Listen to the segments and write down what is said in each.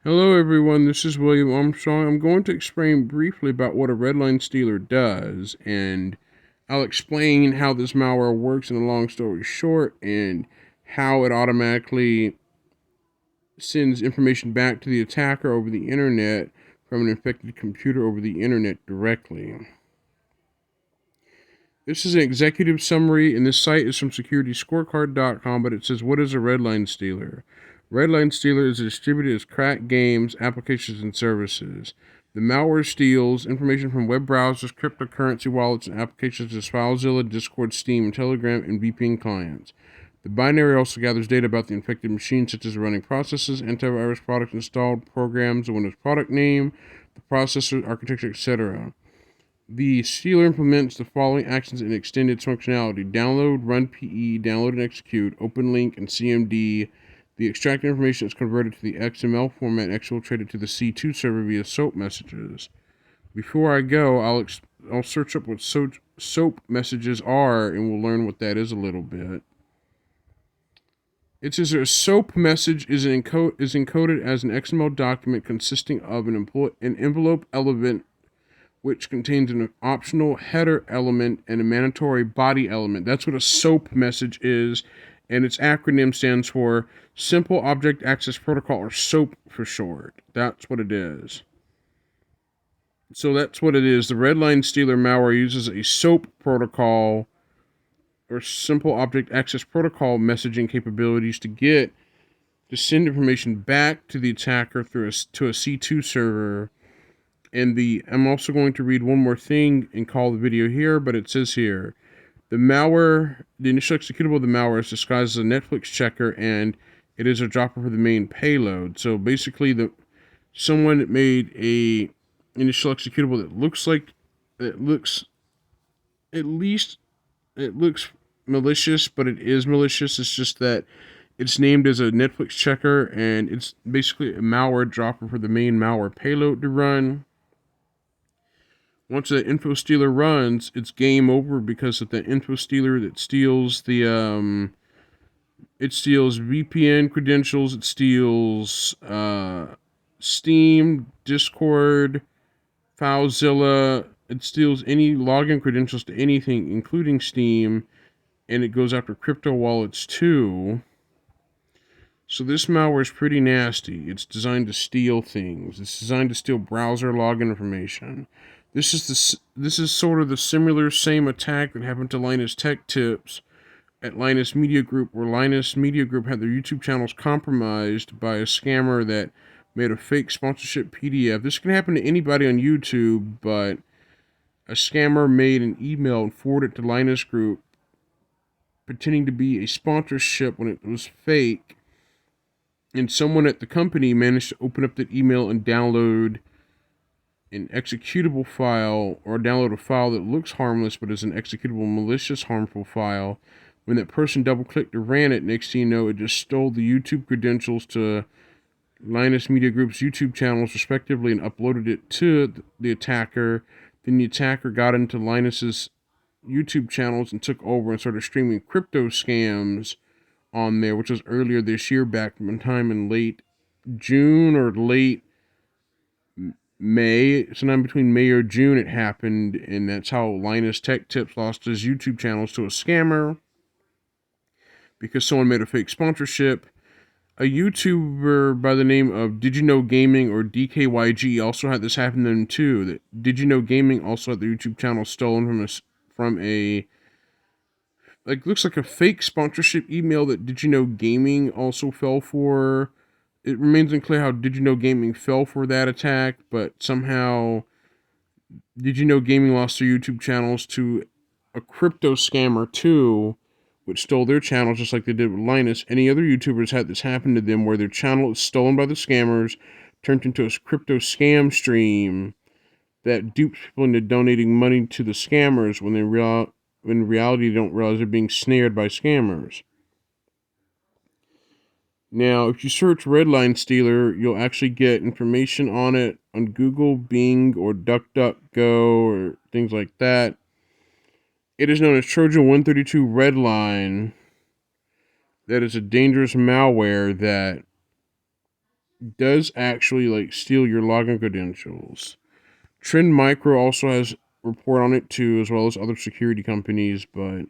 Hello everyone, this is William Armstrong. I'm going to explain briefly about what a redline stealer does, and I'll explain how this malware works in a long story short, and how it automatically sends information back to the attacker over the internet from an infected computer over the internet directly. This is an executive summary, and this site is from securityscorecard.com, but it says, what is a redline stealer? Redline stealer is distributed as cracked games, applications, and services. The malware steals information from web browsers, cryptocurrency wallets, and applications such as FileZilla, Discord, Steam, Telegram, and VPN clients. The binary also gathers data about the infected machine, such as running processes, antivirus products installed, programs, the Windows product name, the processor, architecture, etc. The stealer implements the following actions in extended functionality: download, run PE, download and execute, open link, and CMD. The extracted information is converted to the XML format and exfiltrated to the C2 server via SOAP messages. Before I go, I'll search up what SOAP messages are, and we'll learn what that is a little bit. It says a SOAP message is encoded as an XML document consisting of an envelope element which contains an optional header element and a mandatory body element. That's what a SOAP message is, and its acronym stands for Simple Object Access Protocol, or SOAP for short. That's what it is. So that's what it is. The Redline Stealer malware uses a SOAP protocol, or Simple Object Access Protocol messaging capabilities to send information back to the attacker to a C2 server. And I'm also going to read one more thing and call the video here, but it says here, the initial executable of the malware is disguised as a Netflix checker, and it is a dropper for the main payload. So basically, someone made a initial executable that looks malicious, but it is malicious. It's just that it's named as a Netflix checker, and it's basically a malware dropper for the main malware payload to run. Once the info stealer runs, it's game over, because of the info stealer that steals it steals VPN credentials, it steals Steam, Discord, FileZilla, it steals any login credentials to anything, including Steam, and it goes after crypto wallets too. So this malware is pretty nasty. It's designed to steal things. It's designed to steal browser login information. This is sort of the same attack that happened to Linus Tech Tips at Linus Media Group, where Linus Media Group had their YouTube channels compromised by a scammer that made a fake sponsorship PDF. This can happen to anybody on YouTube, but a scammer made an email and forwarded it to Linus Group, pretending to be a sponsorship when it was fake. And someone at the company managed to open up that email and download an executable file, or download a file that looks harmless but is an executable malicious harmful file. When that person double-clicked or ran it, next thing you know, it just stole the YouTube credentials to Linus Media Group's YouTube channels respectively and uploaded it to the attacker. Then the attacker got into Linus's YouTube channels and took over and started streaming crypto scams on there, which was earlier this year, back from time in late June or late May, sometime between May or June it happened, and that's how Linus Tech Tips lost his YouTube channels to a scammer, because someone made a fake sponsorship. A YouTuber by the name of Did You Know Gaming, or DKYG, also had this happen to them too. That Did You Know Gaming also had their YouTube channel stolen from a looks like a fake sponsorship email that Did You Know Gaming also fell for. It remains unclear how Did You Know Gaming fell for that attack, but somehow Did You Know Gaming lost their YouTube channels to a crypto scammer too, which stole their channels just like they did with Linus. Any other YouTubers had this happen to them, where their channel is stolen by the scammers, turned into a crypto scam stream that dupes people into donating money to the scammers when in reality they don't realize they're being snared by scammers. Now, if you search Redline Stealer, you'll actually get information on it on Google, Bing, or DuckDuckGo, or things like that. It is known as Trojan 132 Redline. That is a dangerous malware that does actually like steal your login credentials. Trend Micro also has a report on it too, as well as other security companies, but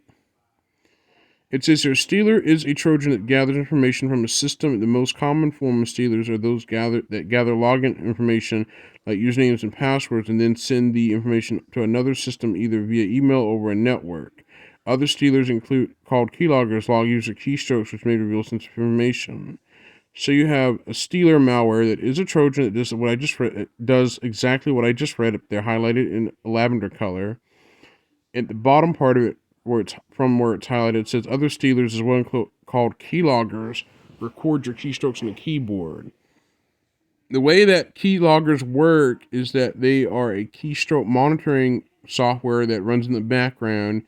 it says here, Stealer is a Trojan that gathers information from a system. The most common form of stealers are those that gather login information like usernames and passwords and then send the information to another system either via email or over a network. Other stealers include called Keyloggers log user keystrokes which may reveal sensitive information. So you have a Stealer malware that is a Trojan that does what I just read. It does exactly what I just read up there, highlighted in lavender color. At the bottom part of it, where it's highlighted, it says other stealers, as well called keyloggers, record your keystrokes on the keyboard. The way that keyloggers work is that they are a keystroke monitoring software that runs in the background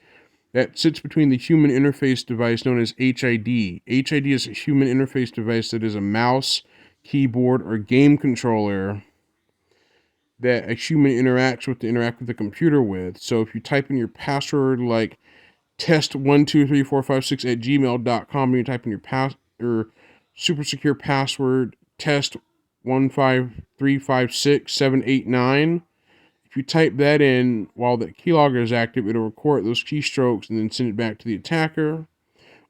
that sits between the human interface device known as HID. HID is a human interface device that is a mouse, keyboard, or game controller that a human interacts with to interact with the computer with. So if you type in your password like test123456 at gmail.com and you type in your super secure password test15356 if you type that in while the keylogger is active, it'll record those keystrokes and then send it back to the attacker.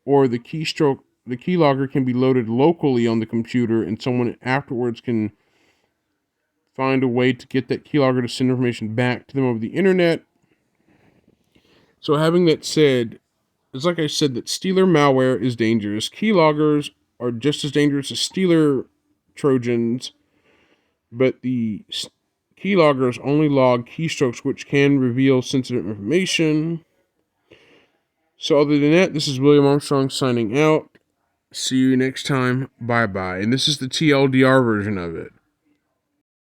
Or the keylogger can be loaded locally on the computer and someone afterwards can find a way to get that keylogger to send information back to them over the internet. So having that said, it's like I said that Stealer malware is dangerous. Keyloggers are just as dangerous as Stealer Trojans, but the keyloggers only log keystrokes which can reveal sensitive information. So other than that, this is William Armstrong signing out. See you next time. Bye bye. And this is the TLDR version of it.